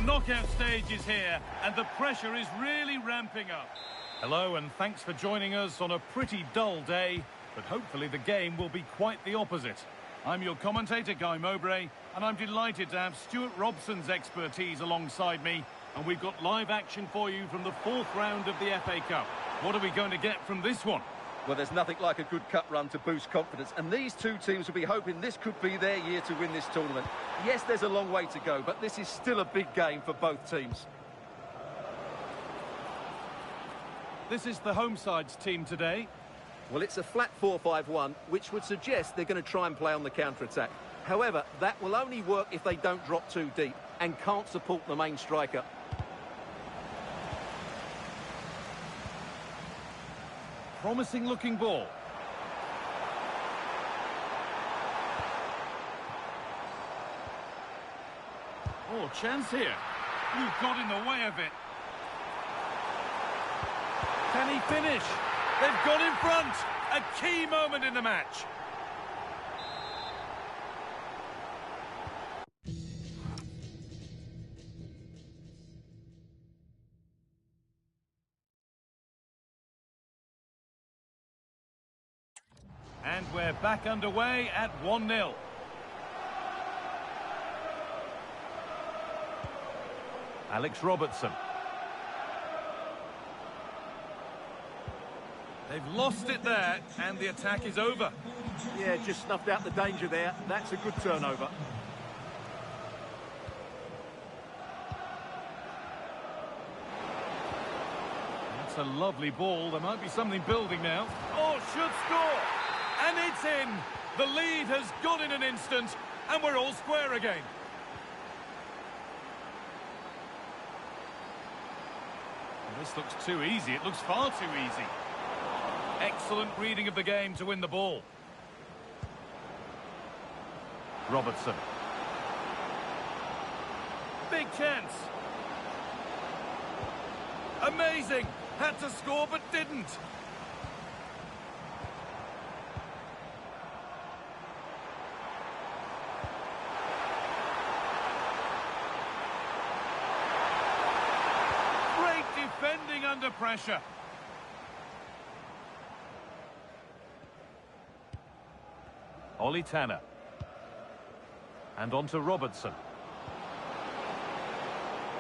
knockout stage is here, and the pressure is really ramping up. Hello, and thanks for joining us on a pretty dull day, but hopefully the game will be quite the opposite. I'm your commentator, Guy Mowbray, and I'm delighted to have Stuart Robson's expertise alongside me, and we've got live action for you from the fourth round of the FA Cup. What are we going to get from this one? Well, there's nothing like a good cup run to boost confidence, and these two teams will be hoping this could be their year to win this tournament. Yes, there's a long way to go, but this is still a big game for both teams. This is the home side's team today. Well, it's a flat 4-5-1, which would suggest they're going to try and play on the counter-attack. However, that will only work if they don't drop too deep and can't support the main striker. Promising looking ball. Oh, chance here. You've got in the way of it. Can he finish? They've got in front. A key moment in the match. And we're back underway at 1-0. Alex Robertson. They've lost it there, and the attack is over. Yeah, just snuffed out the danger there. That's a good turnover. That's a lovely ball. There might be something building now. Oh, should score! And it's in! The lead has gone in an instant, and we're all square again. Well, this looks too easy. It looks far too easy. Excellent reading of the game to win the ball. Robertson. Big chance. Amazing! Had to score but didn't. Great defending under pressure. Ollie Tanner. And on to Robertson.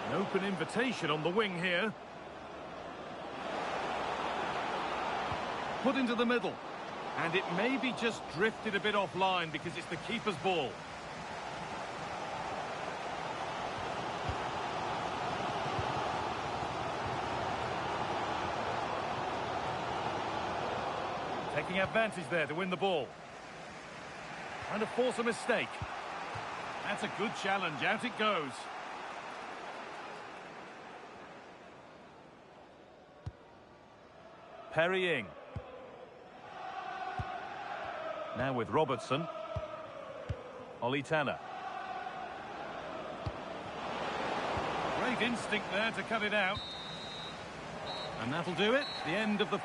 An open invitation on the wing here. Put into the middle. And it may be just drifted a bit offline because it's the keeper's ball. Taking advantage there to win the ball. Trying to force a mistake. That's a good challenge. Out it goes. Parrying. Now with Robertson. Ollie Tanner. Great instinct there to cut it out. And that'll do it. The end of the...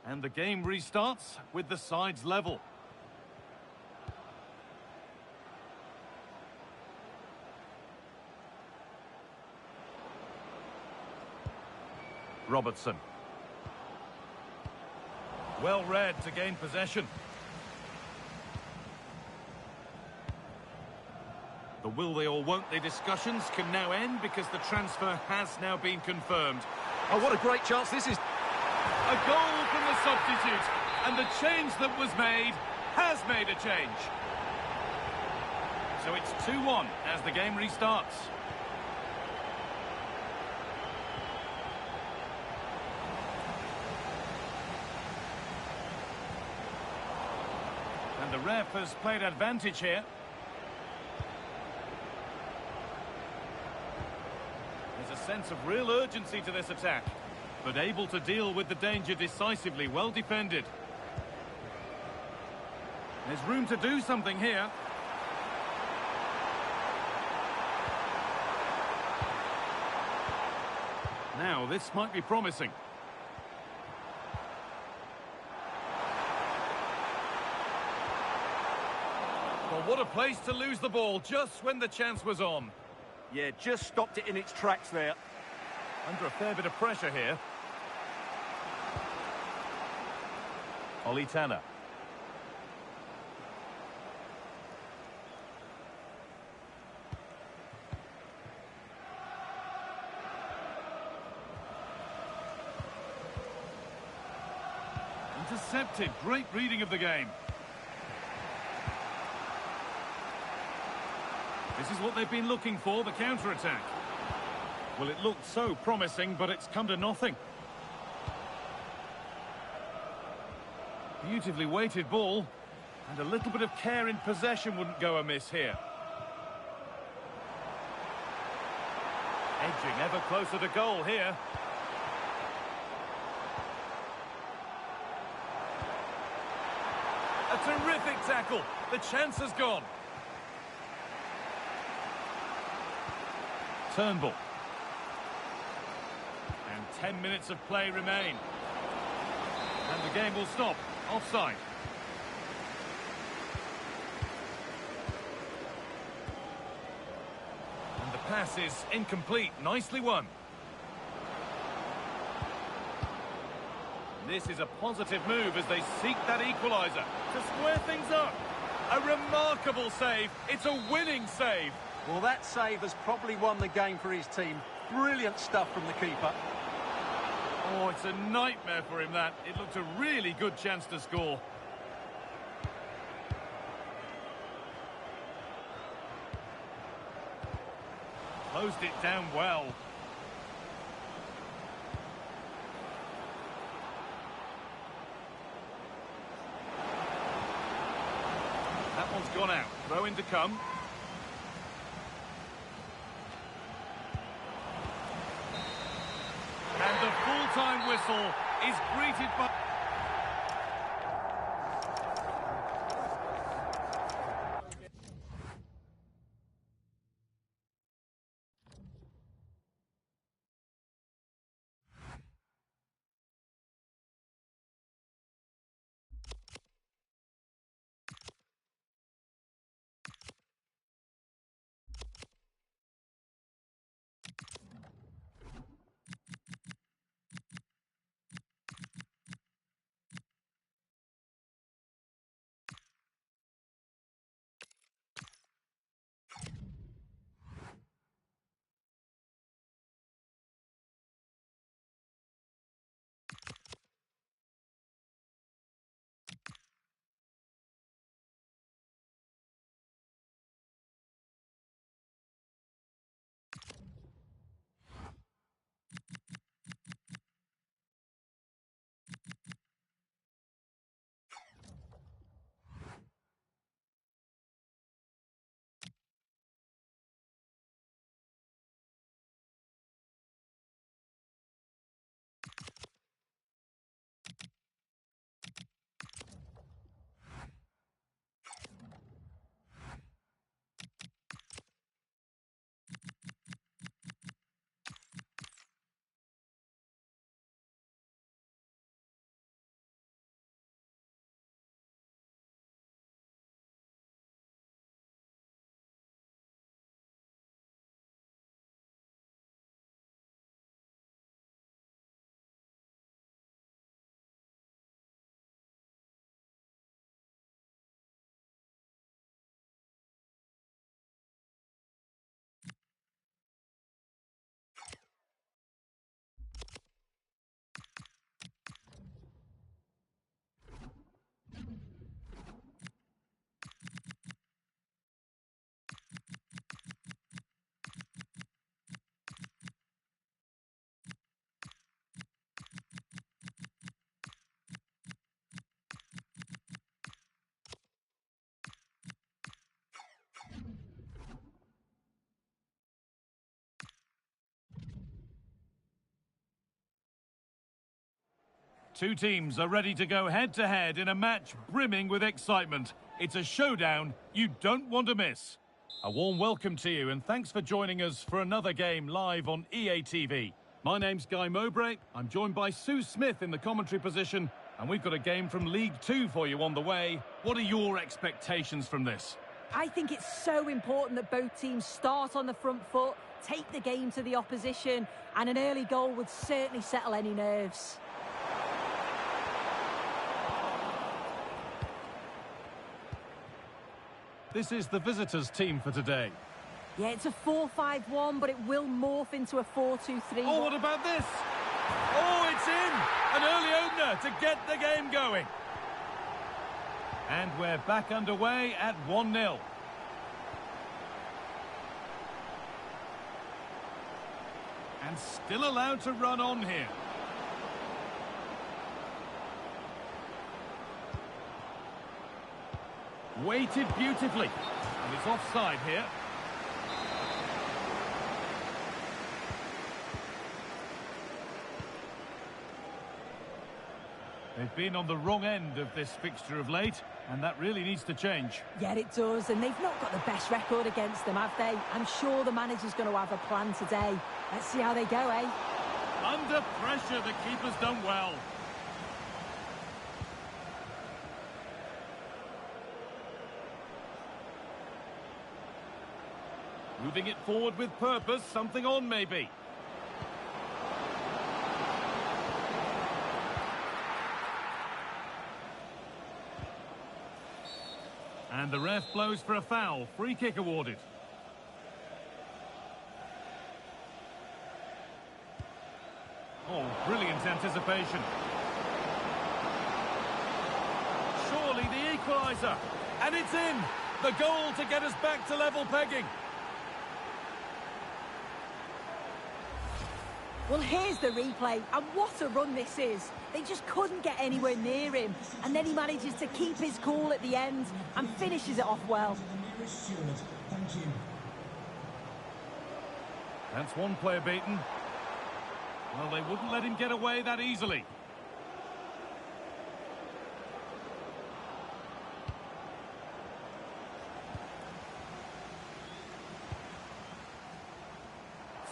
And the game restarts with the sides level. Robertson. Well read to gain possession. The will they or won't they discussions can now end because the transfer has now been confirmed. Oh, what a great chance this is. A goal from the substitute, and the change that was made has made a change. So it's 2-1 as the game restarts. And the ref has played advantage here. There's a sense of real urgency to this attack. but able to deal with the danger decisively. Well defended. There's room to do something here. Now, this might be promising. Well, what a place to lose the ball just when the chance was on. Yeah, just stopped it in its tracks there. Under a fair bit of pressure here. Ollie Tanner. Intercepted. Great reading of the game. This is what they've been looking for, the counter-attack. Well, it looked so promising, but it's come to nothing. Beautifully weighted ball, and a little bit of care in possession wouldn't go amiss here. Edging ever closer to goal here. A terrific tackle. The chance has gone. Turnbull. And 10 minutes of play remain. And the game will stop. Offside. And the pass is incomplete. Nicely won. This is a positive move as they seek that equaliser to square things up. A remarkable save. It's a winning save. Well, that save has probably won the game for his team. Brilliant stuff from the keeper. Oh, it's a nightmare for him, that. It looked a really good chance to score. Closed it down well. That one's gone out. Throw in to come. And the full-time whistle is greeted by... Two teams are ready to go head-to-head in a match brimming with excitement. It's a showdown you don't want to miss. A warm welcome to you and thanks for joining us for another game live on EA TV. My name's Guy Mowbray. I'm joined by Sue Smith in the commentary position, and we've got a game from League Two for you on the way. What are your expectations from this? I think it's so important that both teams start on the front foot, take the game to the opposition, and an early goal would certainly settle any nerves. This is the visitors' team for today. Yeah, it's a 4-5-1, but it will morph into a 4-2-3. Oh, what about this? Oh, it's in! An early opener to get the game going. And we're back underway at 1-0. And still allowed to run on here. Weighted beautifully. And it's offside here. They've been on the wrong end of this fixture of late, and that really needs to change. Yeah, it does, and they've not got the best record against them, have they? I'm sure the manager's going to have a plan today. Let's see how they go, eh? Under pressure, the keeper's done well. Moving it forward with purpose, something on maybe. And the ref blows for a foul. Free kick awarded. Oh, brilliant anticipation. Surely the equaliser. And it's in. The goal to get us back to level pegging. Well, here's the replay, and what a run this is. They just couldn't get anywhere near him, and then he manages to keep his cool at the end and finishes it off well. That's one player beaten. Well, they wouldn't let him get away that easily.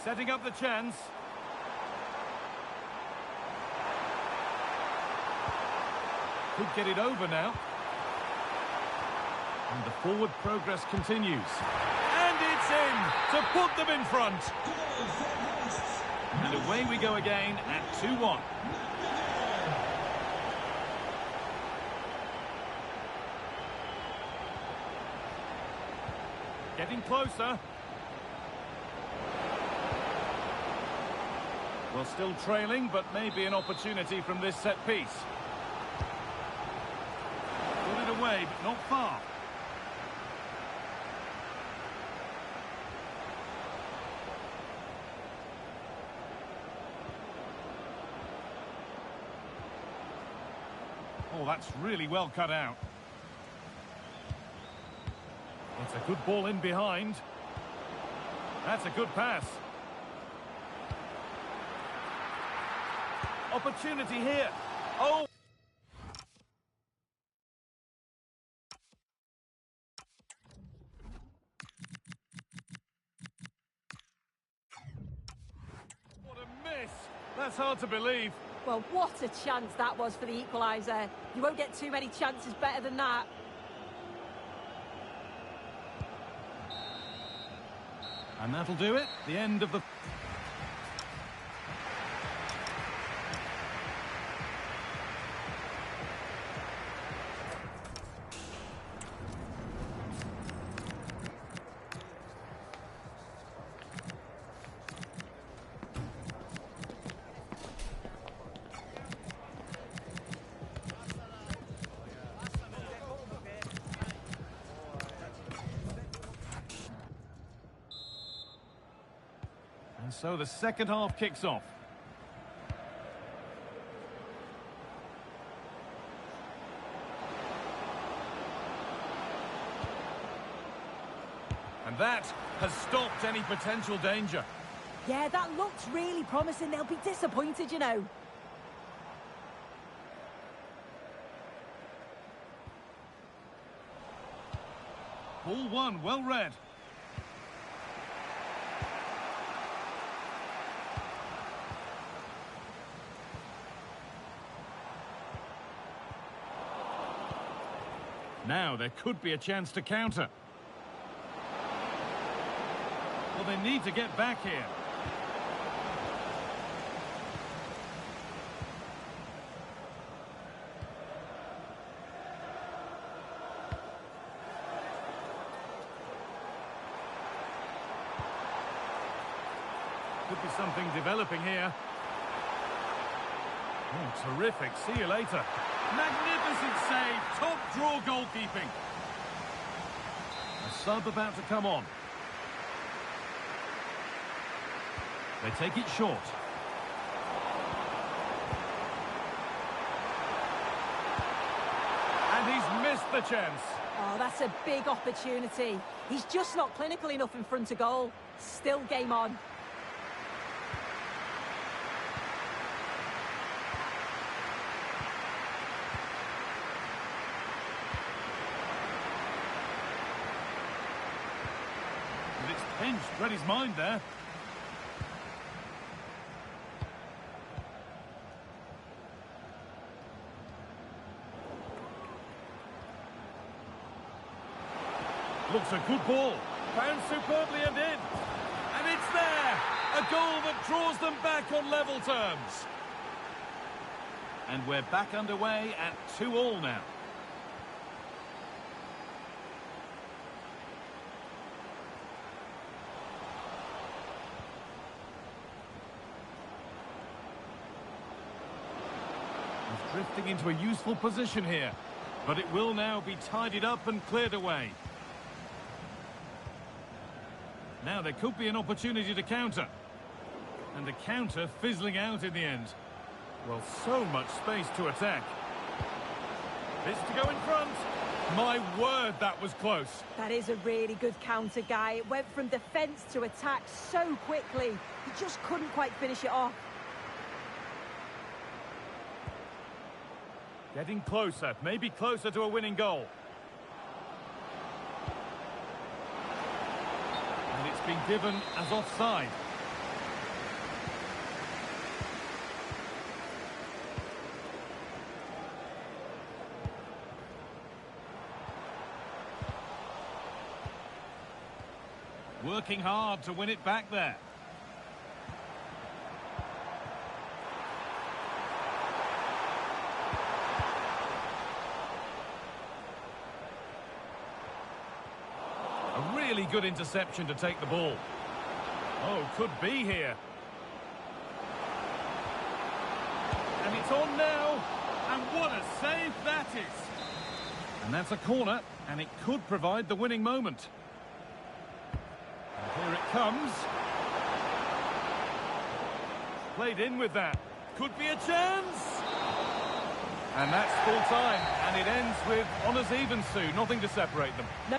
Setting up the chance. Could get it over now. And the forward progress continues. And it's in to put them in front. And away we go again at 2-1. Getting closer. Well, still trailing, but maybe an opportunity from this set piece. Put it away, but not far. Oh, that's really well cut out. It's a good ball in behind. That's a good pass. Opportunity here. Oh! What a miss! That's hard to believe. Well, what a chance that was for the equaliser. You won't get too many chances better than that. And that'll do it. The end of the... And so the second half kicks off. And that has stopped any potential danger. Yeah, that looks really promising. They'll be disappointed, you know. Ball one, well read. Now there could be a chance to counter. Well, they need to get back here. Could be something developing here. Oh, terrific. See you later. Magnificent save. Top draw goalkeeping. A sub about to come on. They take it short. And he's missed the chance. Oh, that's a big opportunity. He's just not clinical enough in front of goal. Still game on. And it's pinched, read his mind there. Looks a good ball. Found superbly and in. And it's there. A goal that draws them back on level terms. And we're back underway at 2-2 now. He's drifting into a useful position here. But it will now be tidied up and cleared away. Now there could be an opportunity to counter. And the counter fizzling out in the end. Well, so much space to attack. This to go in front. My word, that was close. That is a really good counter, Guy. It went from defence to attack so quickly. He just couldn't quite finish it off. Getting closer, maybe closer to a winning goal. And it's been given as offside. Working hard to win it back there. A really good interception to take the ball. Oh, could be here. And it's on now. And what a save that is. And that's a corner, and it could provide the winning moment. And here it comes. Played in with that. Could be a chance. And that's full time, and it ends with honours even, Sue. Nothing to separate them. No.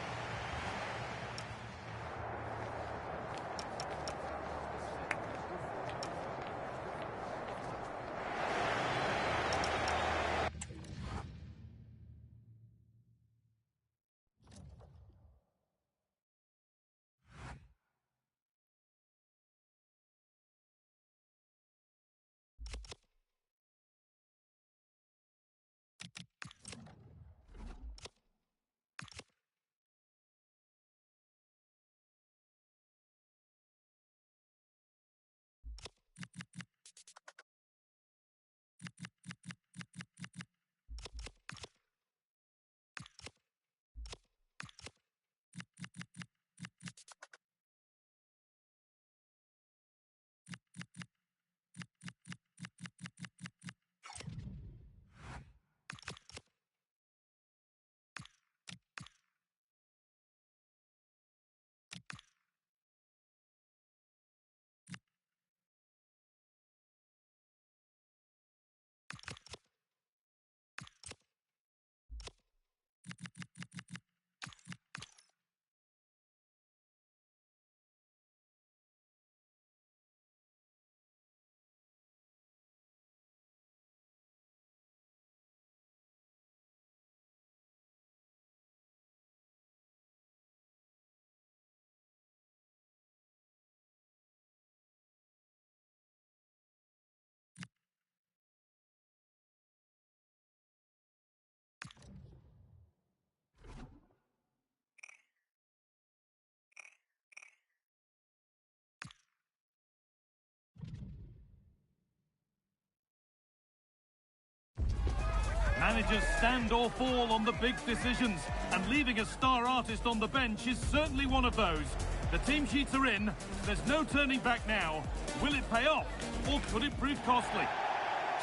Managers stand or fall on the big decisions, and leaving a star artist on the bench is certainly one of those. The team sheets are in, there's no turning back now. Will it pay off, or could it prove costly?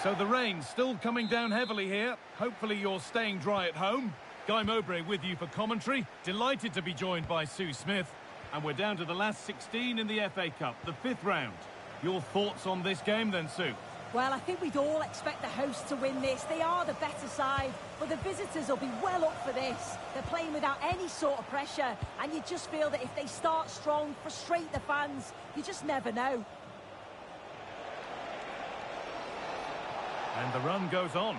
So the rain's still coming down heavily here. Hopefully you're staying dry at home. Guy Mowbray with you for commentary. Delighted to be joined by Sue Smith. And we're down to the last 16 in the FA Cup, the 5th round. Your thoughts on this game then, Sue? Well, I think we'd all expect the hosts to win this. They are the better side, but the visitors will be well up for this. They're playing without any sort of pressure, and you just feel that if they start strong, frustrate the fans, you just never know. And the run goes on.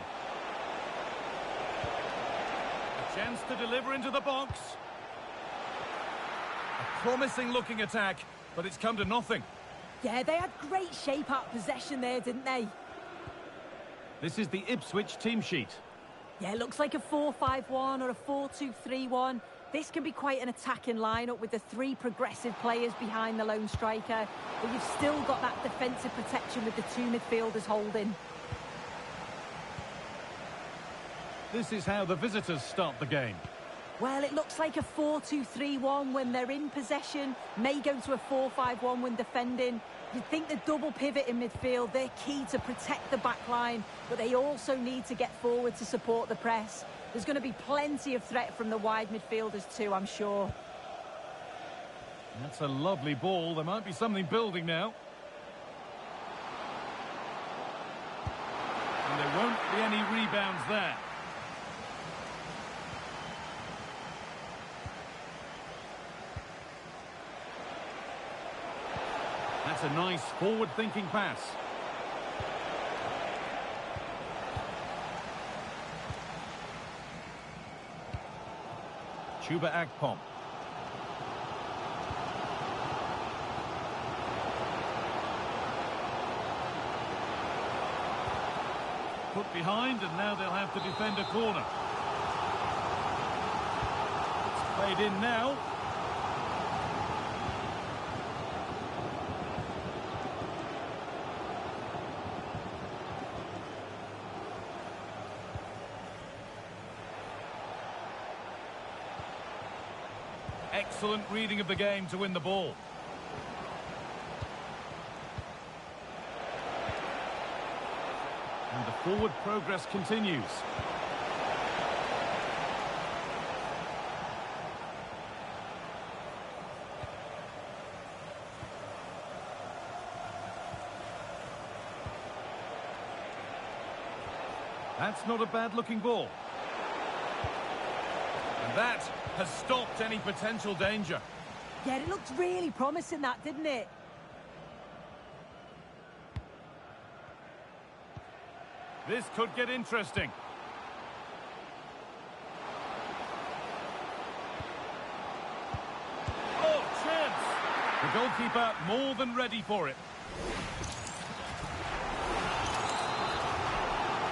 A chance to deliver into the box. A promising-looking attack, but it's come to nothing. Yeah, they had great shape-up possession there, didn't they? This is the Ipswich team sheet. Yeah, it looks like a 4-5-1 or a 4-2-3-1. This can be quite an attacking lineup with the 3 progressive players behind the lone striker. But you've still got that defensive protection with the 2 midfielders holding. This is how the visitors start the game. Well, it looks like a 4-2-3-1 when they're in possession. May go to a 4-5-1 when defending. You'd think the double pivot in midfield, they're key to protect the back line, but they also need to get forward to support the press. There's going to be plenty of threat from the wide midfielders too, I'm sure. That's a lovely ball. There might be something building now. And there won't be any rebounds there. That's a nice forward-thinking pass. Chuba Akpom. Put behind, and now they'll have to defend a corner. It's played in now. Excellent reading of the game to win the ball. And the forward progress continues. That's not a bad-looking ball. And that has stopped any potential danger. Yeah, it looked really promising, that, didn't it? This could get interesting. Oh, chance! The goalkeeper more than ready for it.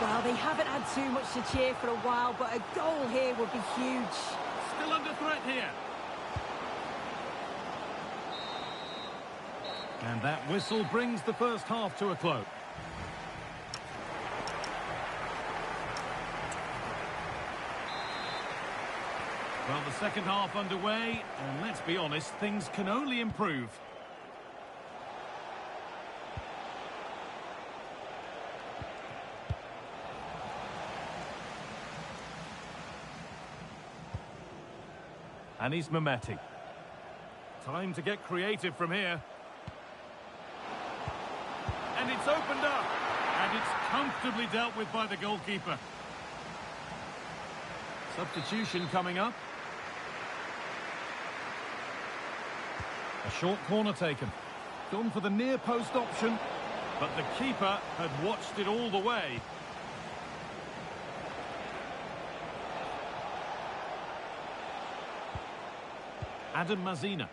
Well, they haven't had too much to cheer for a while, but a goal here would be huge. Still under threat here. And that whistle brings the first half to a close. Well, the second half underway, and let's be honest, things can only improve. Anis Mehmeti. Time to get creative from here. And it's opened up. And it's comfortably dealt with by the goalkeeper. Substitution coming up. A short corner taken. Gone for the near post option. But the keeper had watched it all the way. Adam Mazina.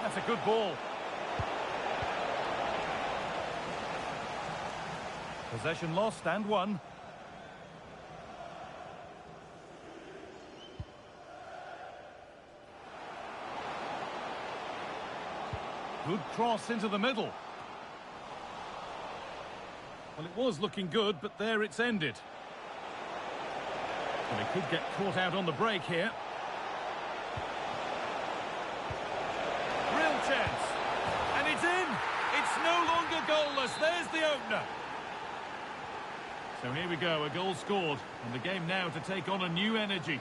That's a good ball. Possession lost and won. Good cross into the middle. Well, it was looking good, but there it's ended. Well, he could get caught out on the break here. Real chance. And it's in. It's no longer goalless. There's the opener. So here we go, a goal scored. And the game now to take on a new energy.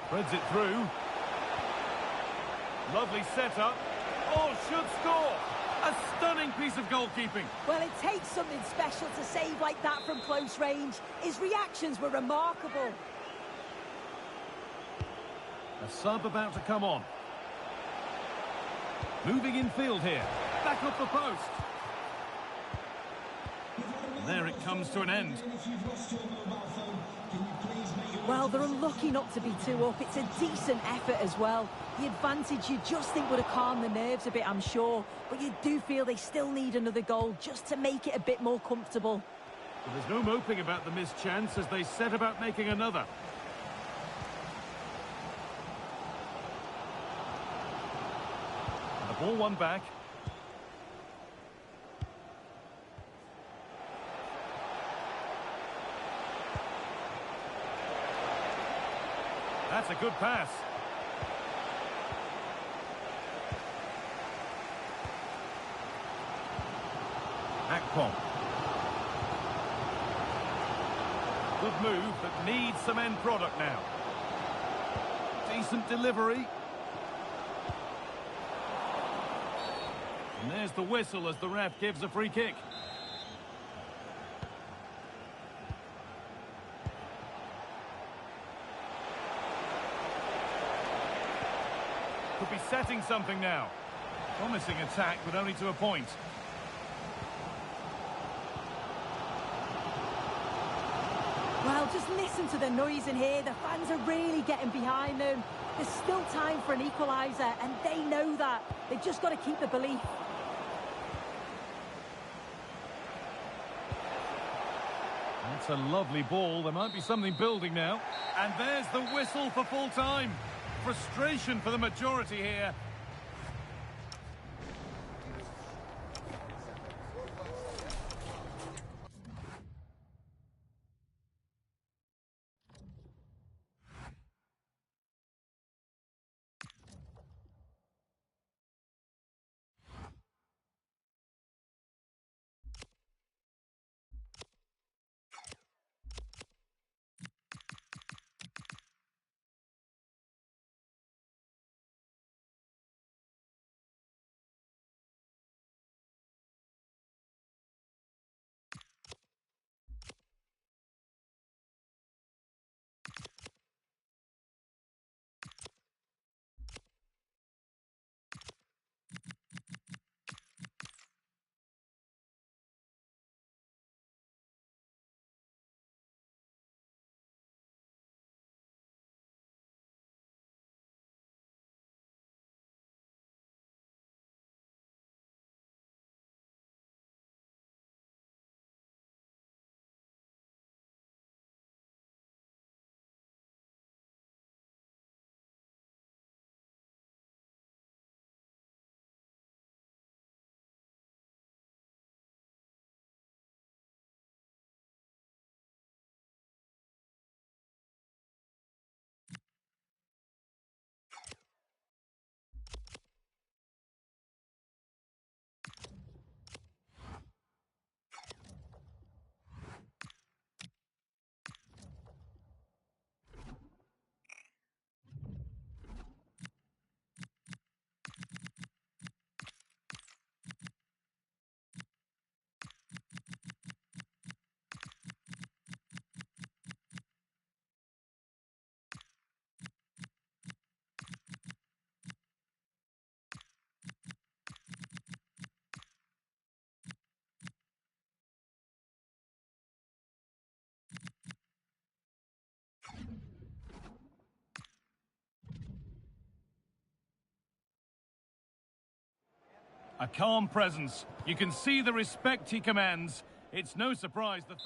Threads it through. Lovely setup. Oh, should score. A stunning piece of goalkeeping. Well, it takes something special to save like that from close range. His reactions were remarkable. A sub about to come on. Moving in field here. Back up the post. And there it comes to an end. Well, they're unlucky not to be 2 up. It's a decent effort as well. The advantage you just think would have calmed the nerves a bit, I'm sure. But you do feel they still need another goal just to make it a bit more comfortable. But there's no moping about the missed chance as they set about making another. And the ball won back. That's a good pass. Akpom. Good move, but needs some end product now. Decent delivery. And there's the whistle as the ref gives a free kick. Could be setting something now. Promising attack, but only to a point. Well, just listen to the noise in here. The fans are really getting behind them. There's still time for an equaliser, and they know that. They've just got to keep the belief. That's a lovely ball. There might be something building now. And there's the whistle for full time. Frustration for the majority here. A calm presence. You can see the respect he commands. It's no surprise that...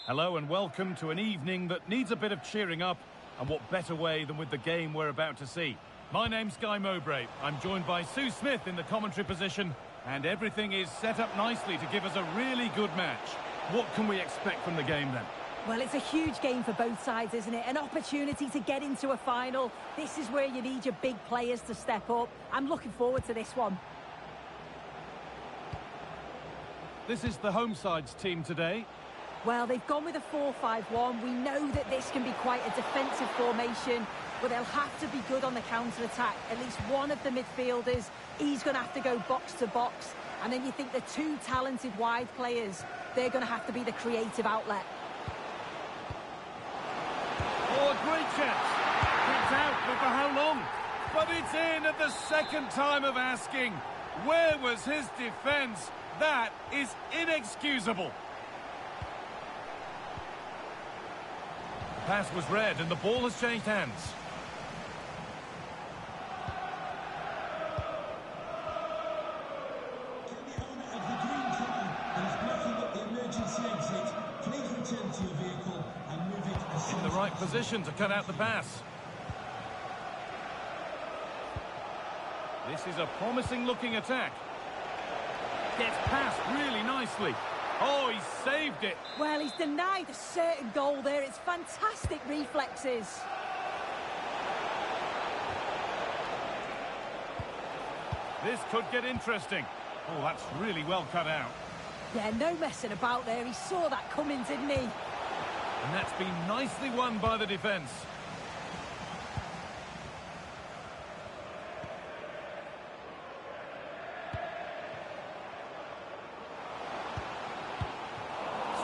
Hello and welcome to an evening that needs a bit of cheering up. And what better way than with the game we're about to see. My name's Guy Mowbray. I'm joined by Sue Smith in the commentary position, and everything is set up nicely to give us a really good match. What can we expect from the game then? Well, it's a huge game for both sides, isn't it? An opportunity to get into a final. This is where you need your big players to step up. I'm looking forward to this one. This is the home side's team today. Well, they've gone with a 4-5-1. We know that this can be quite a defensive formation, but they'll have to be good on the counter-attack. At least one of the midfielders, he's going to have to go box to box. And then you think the two talented wide players, they're going to have to be the creative outlet. Oh, a great chance. Kicked out, but for how long? But it's in at the second time of asking. Where was his defence? That is inexcusable. The pass was read and the ball has changed hands. In the right position to cut out the pass. This is a promising looking attack. Gets past really nicely. Oh, he saved it. Well, he's denied a certain goal there. It's fantastic reflexes. This could get interesting. Oh, that's really well cut out. Yeah, no messing about there. He saw that coming, didn't he? And that's been nicely won by the defence.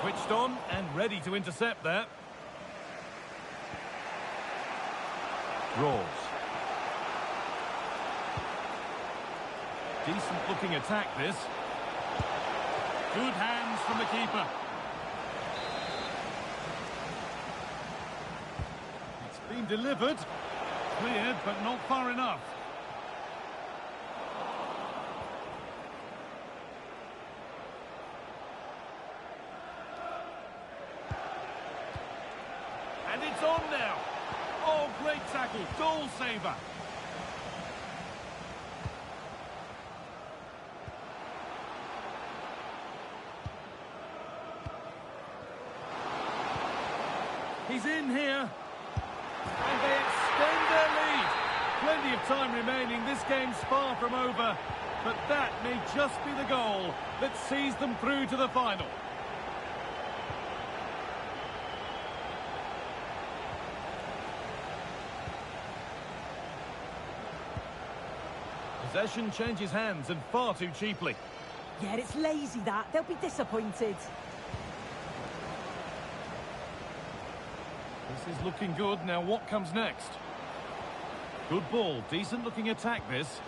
Switched on and ready to intercept that. Rolls. Decent looking attack this. Good hands from the keeper. It's been delivered. Cleared, but not far enough. And it's on now. Oh, great tackle. Goal saver. He's in here. And they extend their lead. Plenty of time remaining. This game's far from over. But that may just be the goal that sees them through to the final. Possession changes hands and far too cheaply. Yeah, it's lazy that. They'll be disappointed. This is looking good. Now what comes next? Good ball. Decent looking attack this.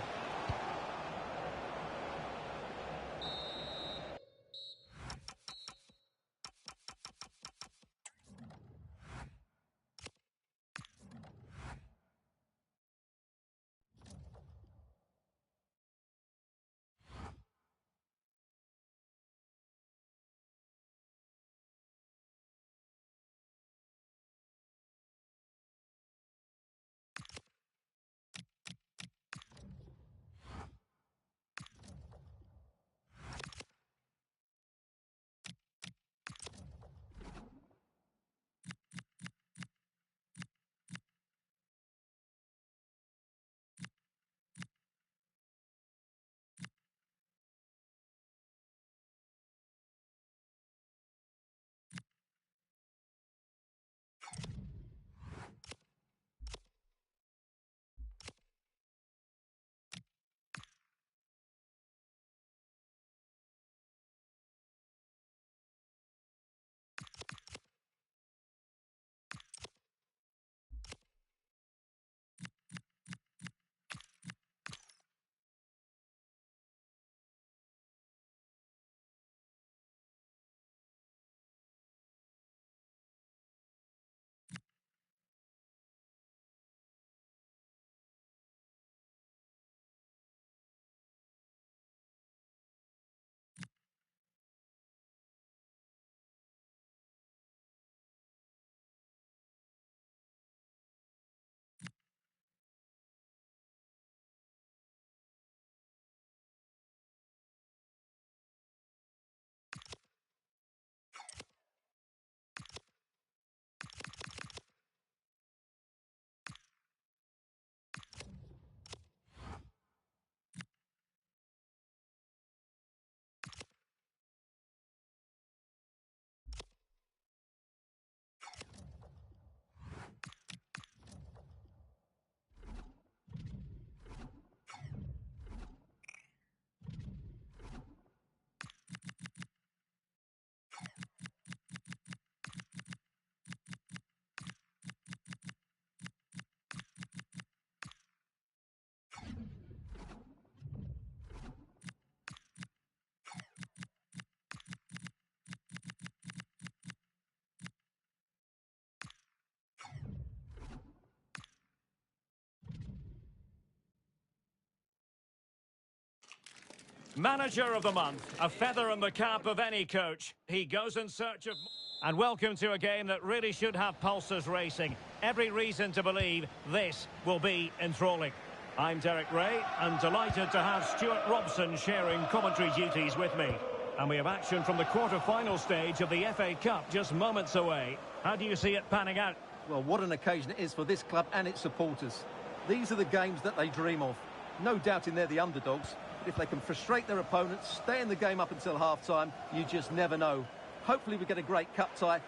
Manager of the month, a feather in the cap of any coach. He goes in search of... And welcome to a game that really should have pulses racing. Every reason to believe this will be enthralling. I'm Derek Ray, and delighted to have Stuart Robson sharing commentary duties with me. And we have action from the quarter-final stage of the FA Cup just moments away. How do you see it panning out? Well, what an occasion it is for this club and its supporters. These are the games that they dream of. No doubting they're the underdogs. But if they can frustrate their opponents, stay in the game up until half-time, you just never know. Hopefully we get a great cup tie.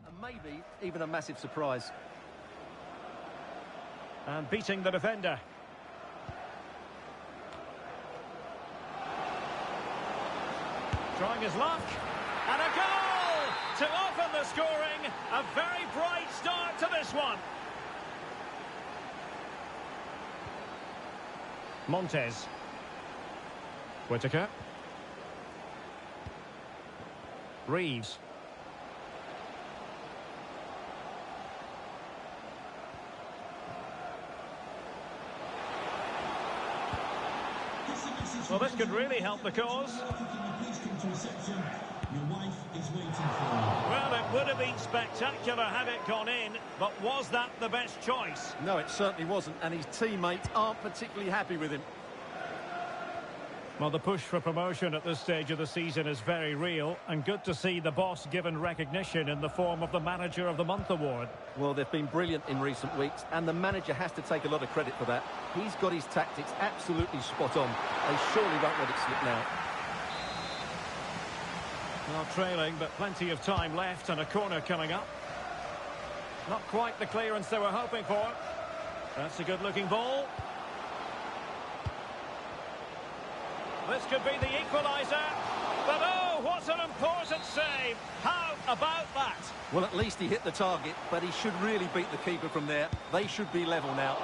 And maybe even a massive surprise. And beating the defender. Trying his luck. And a goal to open the scoring. A very bright start to this one. Montes. Whittaker. Reeves. Well, this could really help the cause. Well, it would have been spectacular had it gone in, but was that the best choice? No, it certainly wasn't, and his teammates aren't particularly happy with him. Well, the push for promotion at this stage of the season is very real, and good to see the boss given recognition in the form of the Manager of the Month award. Well, they've been brilliant in recent weeks, and the manager has to take a lot of credit for that. He's got his tactics absolutely spot on. They surely won't let it slip now. Well, trailing, but plenty of time left, and a corner coming up. Not quite the clearance they were hoping for. That's a good-looking ball. This could be the equaliser. But oh, what an important save. How about that? Well, at least he hit the target, but he should really beat the keeper from there. They should be level now.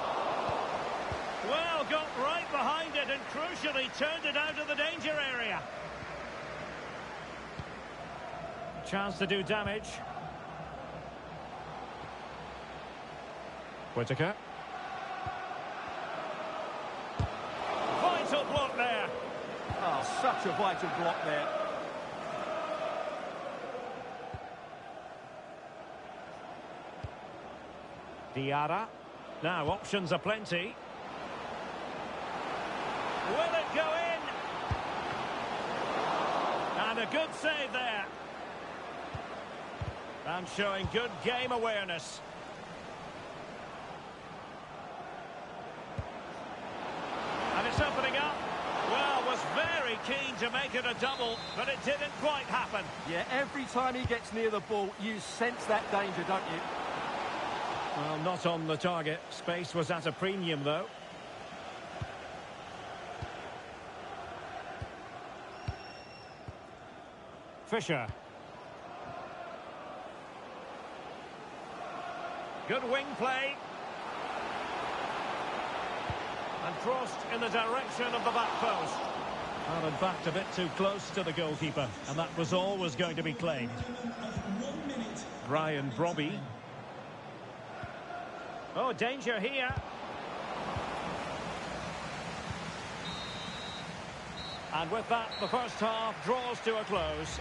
Well, got right behind it and crucially turned it out of the danger area. Chance to do damage. Whittaker. Vital block there. Oh, such a vital block there. Diarra. Now, options are plenty. Will it go in? And a good save there. And showing good game awareness. And it's opening up. Well, was very keen to make it a double, but it didn't quite happen. Yeah, every time he gets near the ball, you sense that danger, don't you? Well, not on the target. Space was at a premium, though. Fisher. Good wing play. And crossed in the direction of the back post. Well, in fact, a bit too close to the goalkeeper. And that was always going to be claimed. Brian Brobby. Oh, danger here. And with that, the first half draws to a close.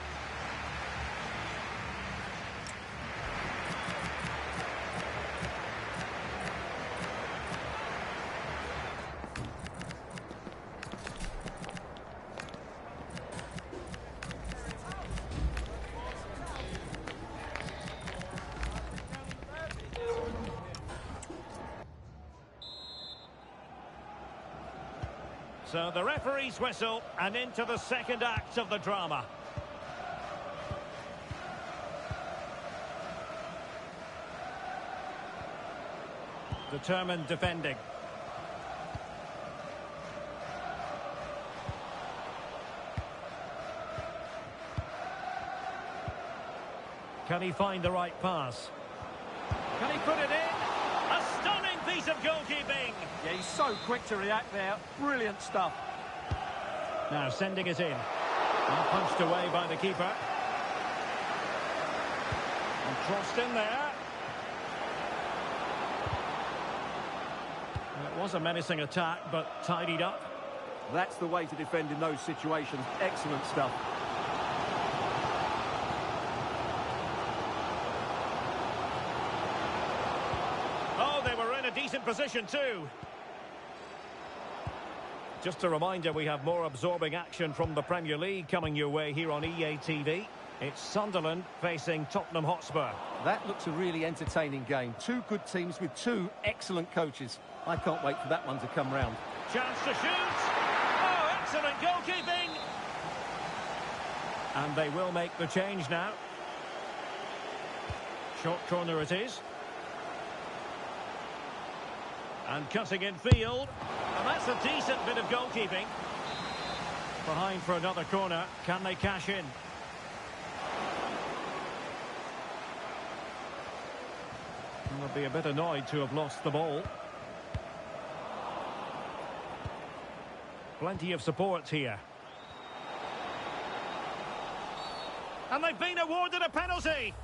So the referee's whistle, and into the second act of the drama. Determined defending. Can he find the right pass? Can he put it in? A stunning piece of goalkeeping. Yeah, he's so quick to react there. Brilliant stuff. Now sending it in. And punched away by the keeper. And crossed in there. It was a menacing attack, but tidied up. That's the way to defend in those situations. Excellent stuff. Oh, they were in a decent position too. Just a reminder, we have more absorbing action from the Premier League coming your way here on EA TV. It's Sunderland facing Tottenham Hotspur. That looks a really entertaining game. Two good teams with two excellent coaches. I can't wait for that one to come round. Chance to shoot. Oh, excellent goalkeeping. And they will make the change now. Short corner it is. And cutting in field. And that's a decent bit of goalkeeping. Behind for another corner. Can they cash in? They'll be a bit annoyed to have lost the ball. Plenty of support here. And they've been awarded a penalty.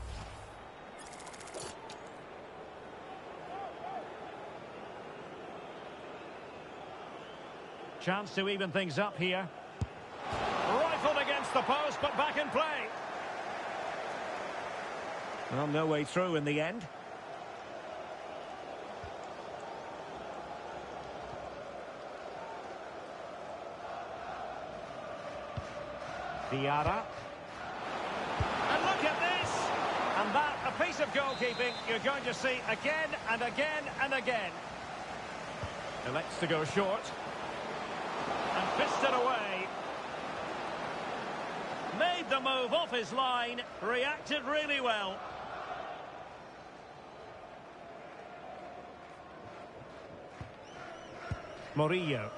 Chance to even things up here. Rifled against the post, but back in play. Well, no way through in the end. Diarra. And look at this! And that, a piece of goalkeeping you're going to see again and again and again. Elects to go short. And fisted away. Made the move off his line. Reacted really well. Murillo.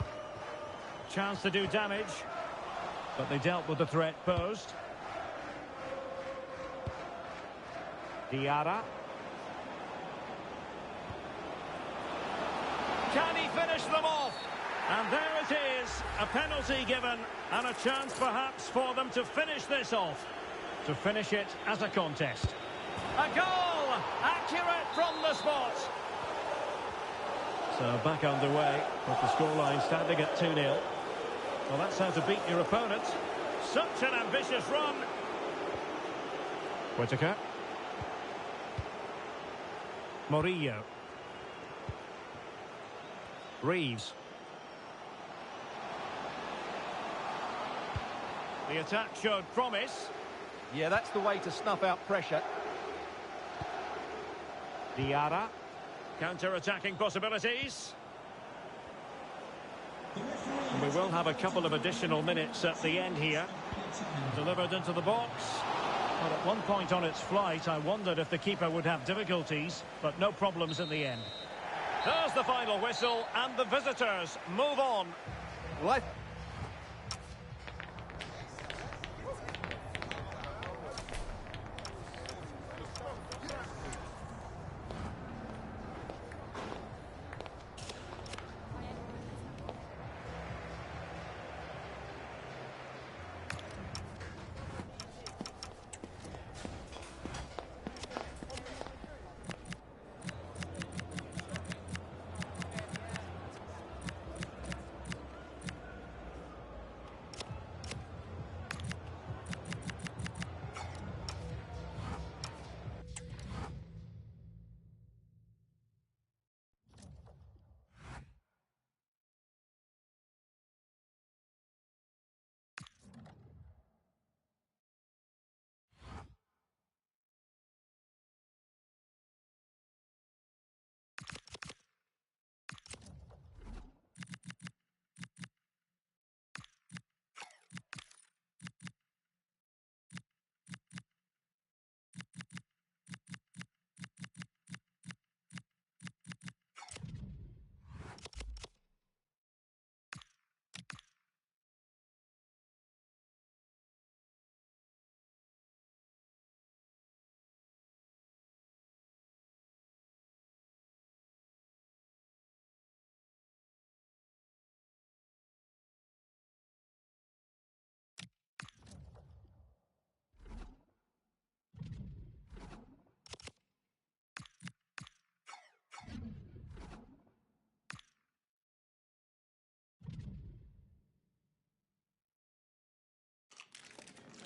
Chance to do damage. But they dealt with the threat posed. Diarra. Can he finish them off? And there it is, a penalty given, and a chance perhaps for them to finish this off. To finish it as a contest. A goal! Accurate from the spot. So back underway, with the scoreline standing at 2-0. Well, that's how to beat your opponent. Such an ambitious run. Whittaker. Murillo. Reeves. The attack showed promise. Yeah, that's the way to snuff out pressure. Diarra. Counter-attacking possibilities. And we will have a couple of additional minutes at the end here. Delivered into the box. But at one point on its flight, I wondered if the keeper would have difficulties, but no problems in the end. There's the final whistle, and the visitors move on. Well,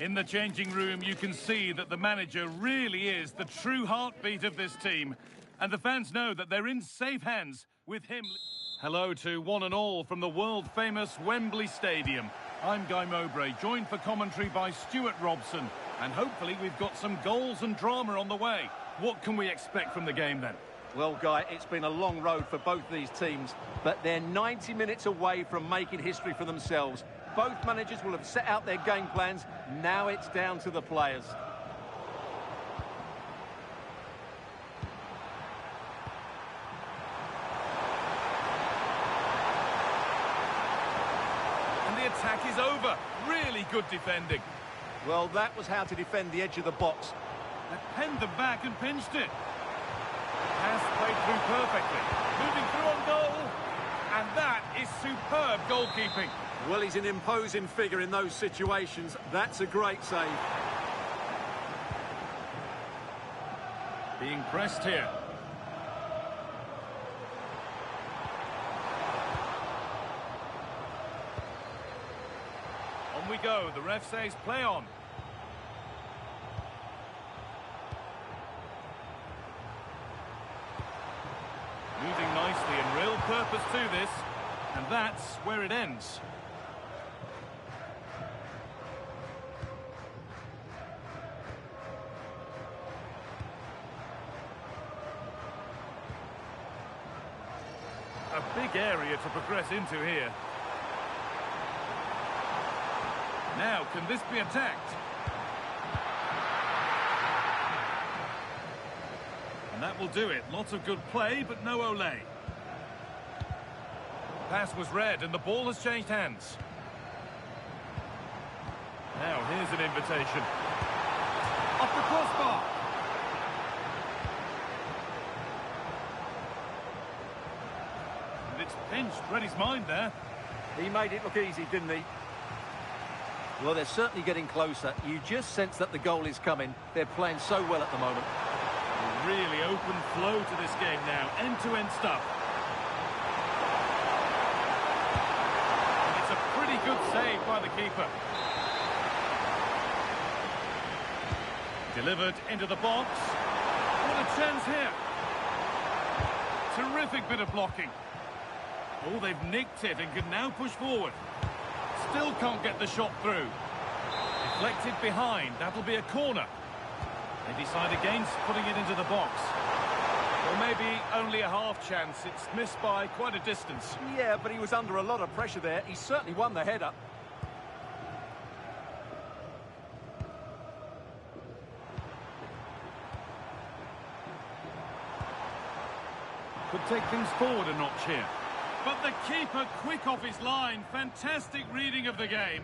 In the changing room, you can see that the manager really is the true heartbeat of this team. And the fans know that they're in safe hands with him. Hello to one and all from the world-famous Wembley Stadium. I'm Guy Mowbray, joined for commentary by Stuart Robson. And hopefully we've got some goals and drama on the way. What can we expect from the game then? Well, Guy, it's been a long road for both these teams, but they're 90 minutes away from making history for themselves. Both managers will have set out their game plans. Now it's down to the players. And the attack is over. Really good defending. Well, that was how to defend the edge of the box. They penned them back and pinched it. Pass played through perfectly. Moving through on goal. And that is superb goalkeeping. Well, he's an imposing figure in those situations. That's a great save. Being pressed here. On we go. The ref says play on. Moving nicely and real purpose to this. And that's where it ends. A big area to progress into here. Now, can this be attacked? And that will do it. Lots of good play, but no Ole. Pass was read, and the ball has changed hands. Now, here's an invitation. Off the crossbar. And it's pinched. Read his mind there. He made it look easy, didn't he? Well, they're certainly getting closer. You just sense that the goal is coming. They're playing so well at the moment. A really open flow to this game now. End-to-end stuff. And it's a pretty good save by the keeper. Delivered into the box. What a chance here. Terrific bit of blocking. Oh, they've nicked it and can now push forward. Still can't get the shot through. Deflected behind. That'll be a corner. They decide against putting it into the box. Or maybe only a half chance. It's missed by quite a distance. Yeah, but he was under a lot of pressure there. He certainly won the header. Could take things forward a notch here. But the keeper quick off his line. Fantastic reading of the game.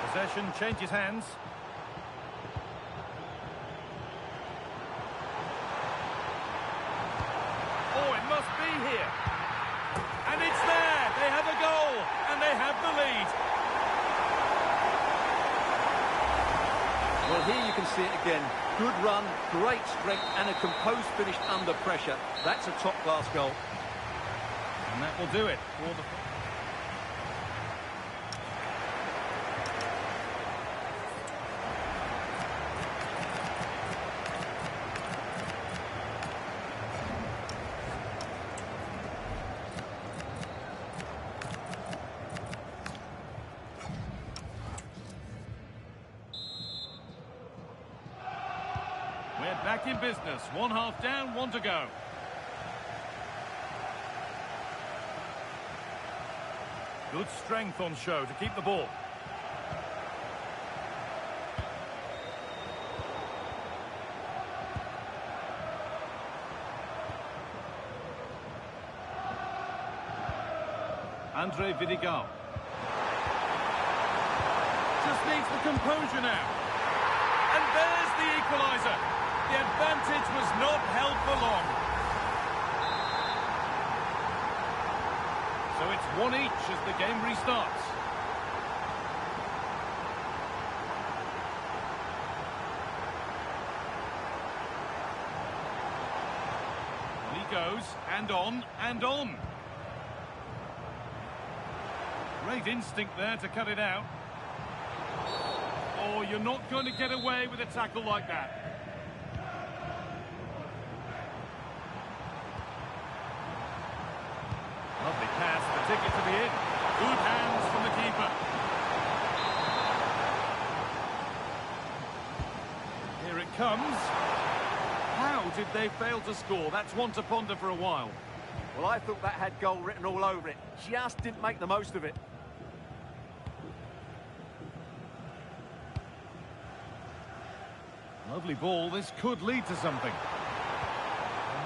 Possession changes hands. Oh, it must be here. And it's there. They have a goal, and they have the lead. Well, here you can see it again. Good run, great strength, and a composed finish under pressure. That's a top-class goal. And that will do it for the... We're back in business. One half down, one to go. Good strength on show to keep the ball. Andre Vidigal. Just needs the composure now. And there's the equaliser. The advantage was not held for long. So it's one each as the game restarts. goes, and on, and on. Great instinct there to cut it out. Oh, you're not going to get away with a tackle like that. Lovely pass, the ticket to the in. Good hands from the keeper. Here it comes. How did they fail to score? That's one to ponder for a while. Well, I thought that had goal written all over it. Just didn't make the most of it. Lovely ball. This could lead to something.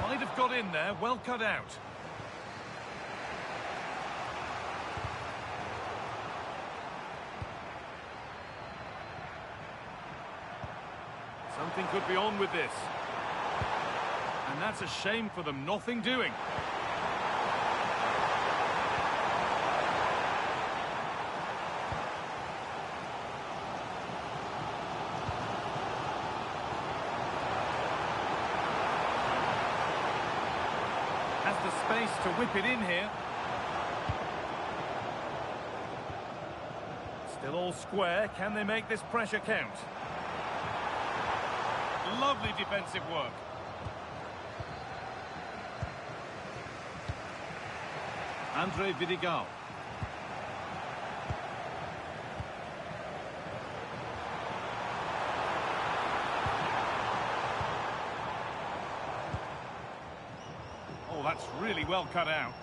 Might have got in there. Well cut out. Something could be on with this. And that's a shame for them. Nothing doing. Has the space to whip it in here. Still all square. Can they make this pressure count? Lovely defensive work. Andre Vidigal. Oh, that's really well cut out.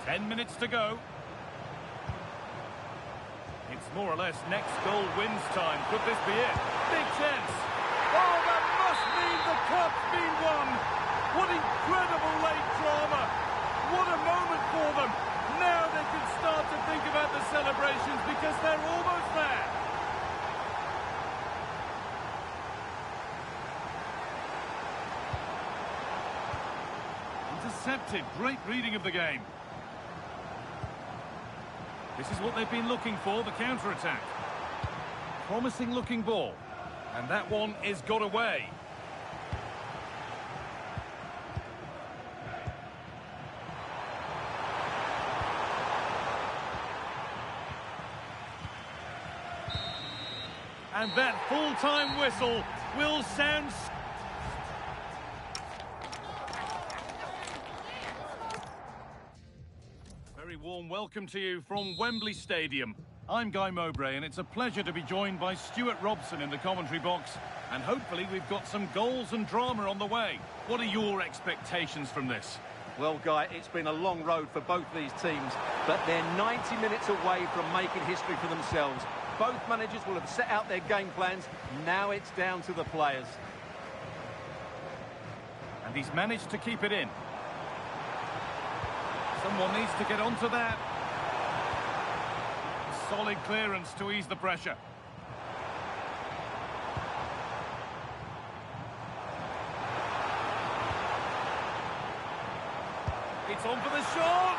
Ten minutes to go. It's more or less next goal wins time. Could this be it? Big chance. Oh, that must mean the cup's been won. What incredible late drama. What a moment for them. Now they can start to think about the celebrations because they're almost there. Intercepted. Great reading of the game. This is what they've been looking for, the counter-attack. Promising looking ball. And that one is got away. And that full-time whistle will sound... Very warm welcome to you from Wembley Stadium. I'm Guy Mowbray, and it's a pleasure to be joined by Stuart Robson in the commentary box. And hopefully we've got some goals and drama on the way. What are your expectations from this? Well, Guy, it's been a long road for both these teams, but they're 90 minutes away from making history for themselves. Both managers will have set out their game plans. Now it's down to the players. And he's managed to keep it in. Someone needs to get onto that. Solid clearance to ease the pressure. It's on for the shot!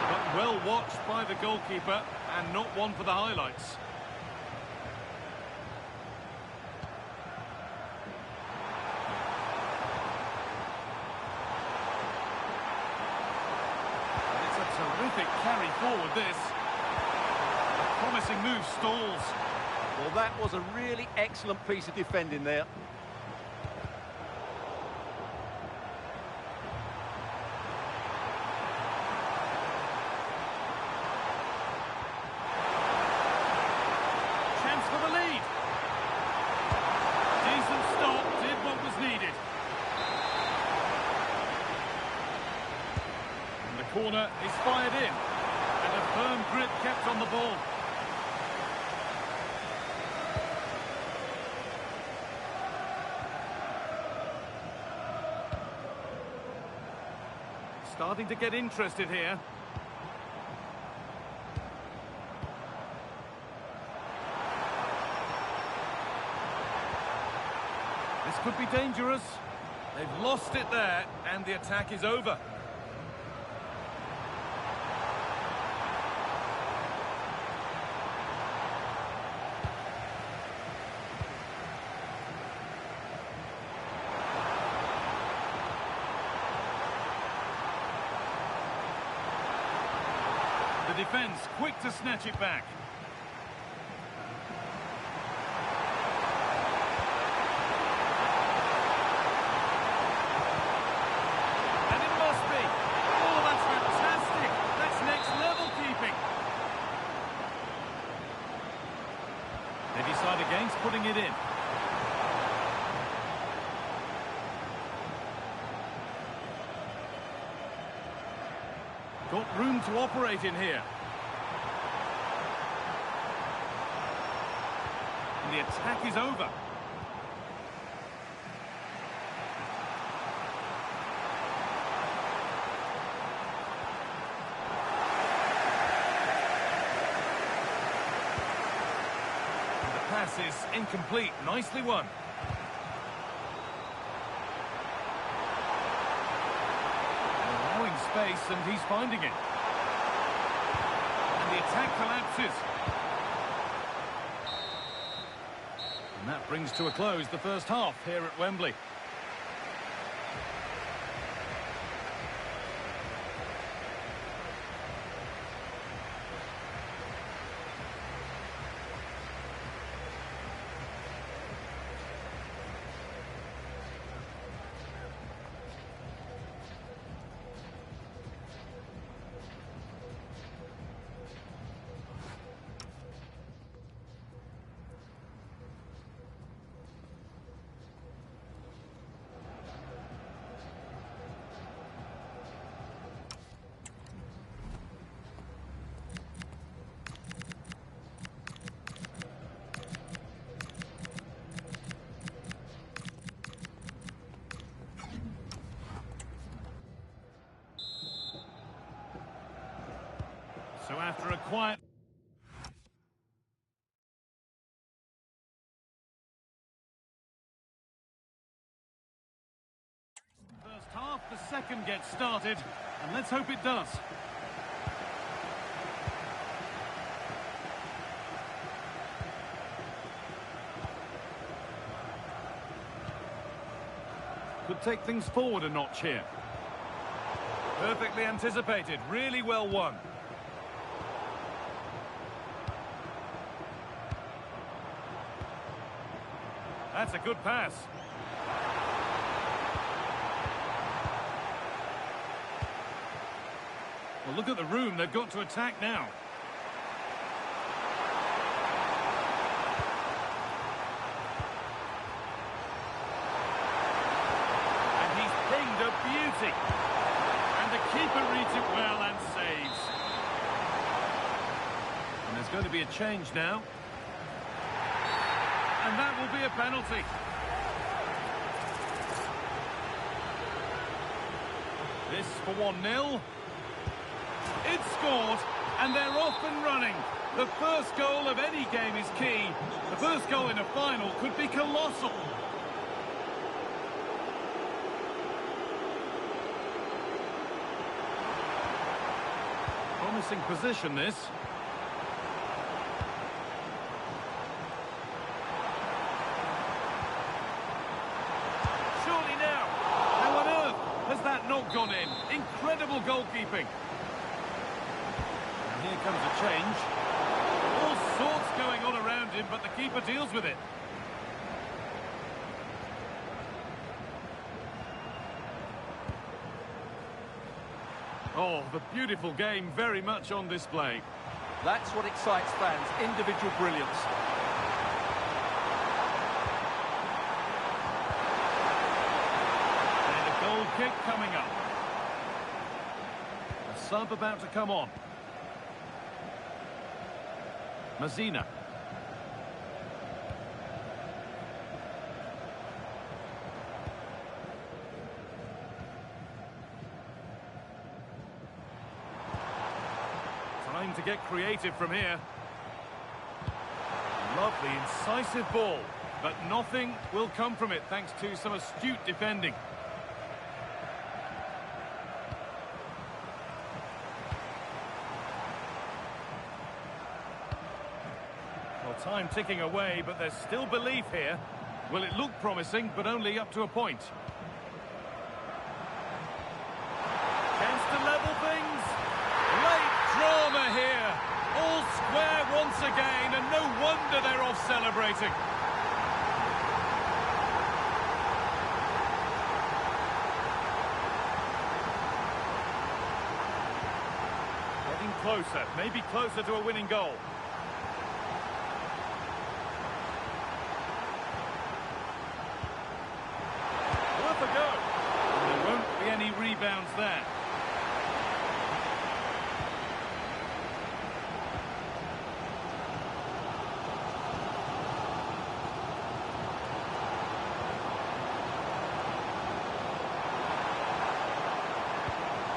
But well watched by the goalkeeper, and not one for the highlights. Terrific carry forward, this. A promising move stalls. Well, that was a really excellent piece of defending there. Chance for the lead. Decent stop, did what was needed. Corner is fired in, and a firm grip kept on the ball. Starting to get interested here. This could be dangerous. They've lost it there, and the attack is over. defence quick to snatch it back. And it must be. Oh, that's fantastic. That's next level keeping. They decide against putting it in. Got room to operate in here. And the attack is over. And the pass is incomplete. Nicely won. Space, and he's finding it. And the attack collapses. And that brings to a close the first half here at Wembley. So after a quiet... First half, the second gets started, and let's hope it does. Could take things forward a notch here. Perfectly anticipated, really well won. That's a good pass. Well, look at the room they've got to attack now. And he's pinged a beauty. And the keeper reads it well and saves. And there's going to be a change now. And that will be a penalty. This for 1-0. It's scored, and they're off and running. The first goal of any game is key. The first goal in a final could be colossal. Promising position, this. Not gone in. Incredible goalkeeping. And here comes a change. All sorts going on around him, but the keeper deals with it. Oh, the beautiful game very much on display. That's what excites fans, individual brilliance. Kick coming up. A sub about to come on. Mazina. Trying to get creative from here. Lovely, incisive ball. But nothing will come from it thanks to some astute defending. Time ticking away, but there's still belief here. Well, it looked promising, but only up to a point. Chance to level things. Late drama here. celebrating. Getting closer, maybe closer to a winning goal. Worth a go. There won't be any rebounds there.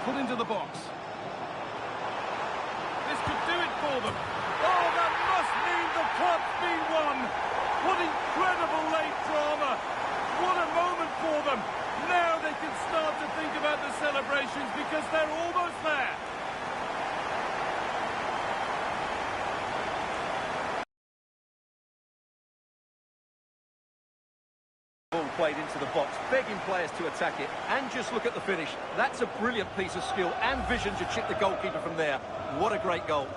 Put into the box. This could do it for them. Oh, that must mean the club's been won. What incredible late drama. What a moment for them. Now they can start to think about the celebrations because they're almost there. Ball played into the box, begging players to attack it, and just look at the finish. That's a brilliant piece of skill and vision to chip the goalkeeper from there. What a great goal.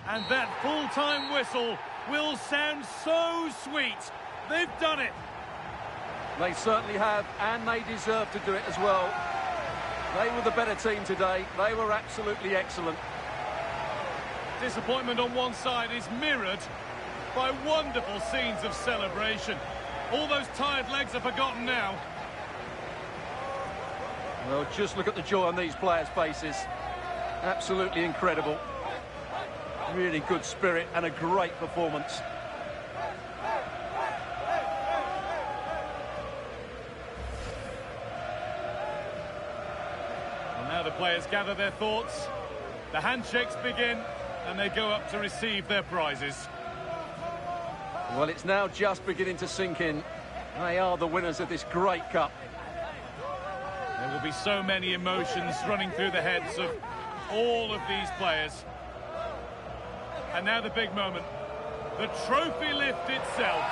And that full-time whistle will sound so sweet. They've done it. They certainly have, and they deserve to do it as well. They were the better team today. They were absolutely excellent. Disappointment on one side is mirrored by wonderful scenes of celebration. All those tired legs are forgotten now. Well, just look at the joy on these players' faces. Absolutely incredible. Really good spirit and a great performance. And now the players gather their thoughts. The handshakes begin and they go up to receive their prizes. Well, it's now just beginning to sink in. They are the winners of this great cup. There will be so many emotions running through the heads of all of these players. And now the big moment, the trophy lift itself.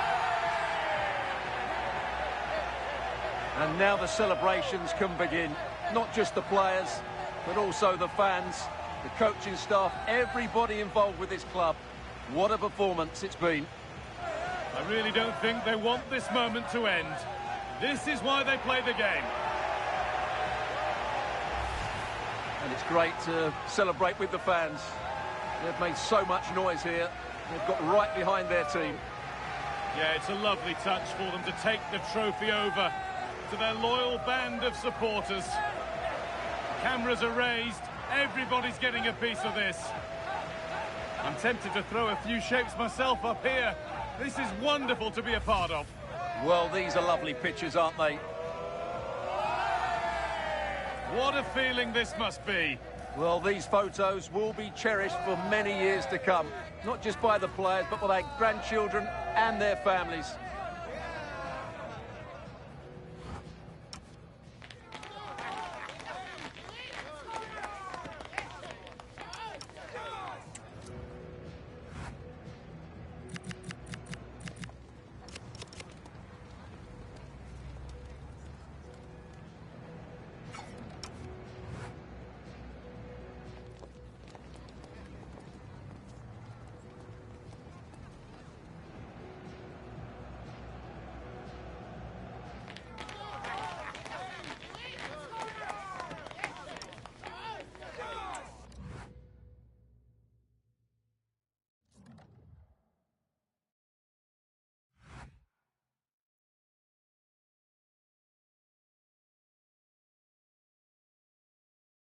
And now the celebrations can begin. Not just the players, but also the fans, the coaching staff, everybody involved with this club. What a performance it's been. I really don't think they want this moment to end. This is why they play the game. And it's great to celebrate with the fans. They've made so much noise here. They've got right behind their team. Yeah, it's a lovely touch for them to take the trophy over to their loyal band of supporters. Cameras are raised. Everybody's getting a piece of this. I'm tempted to throw a few shapes myself up here. This is wonderful to be a part of. Well, these are lovely pictures, aren't they? What a feeling this must be. Well, these photos will be cherished for many years to come. Not just by the players, but by their grandchildren and their families.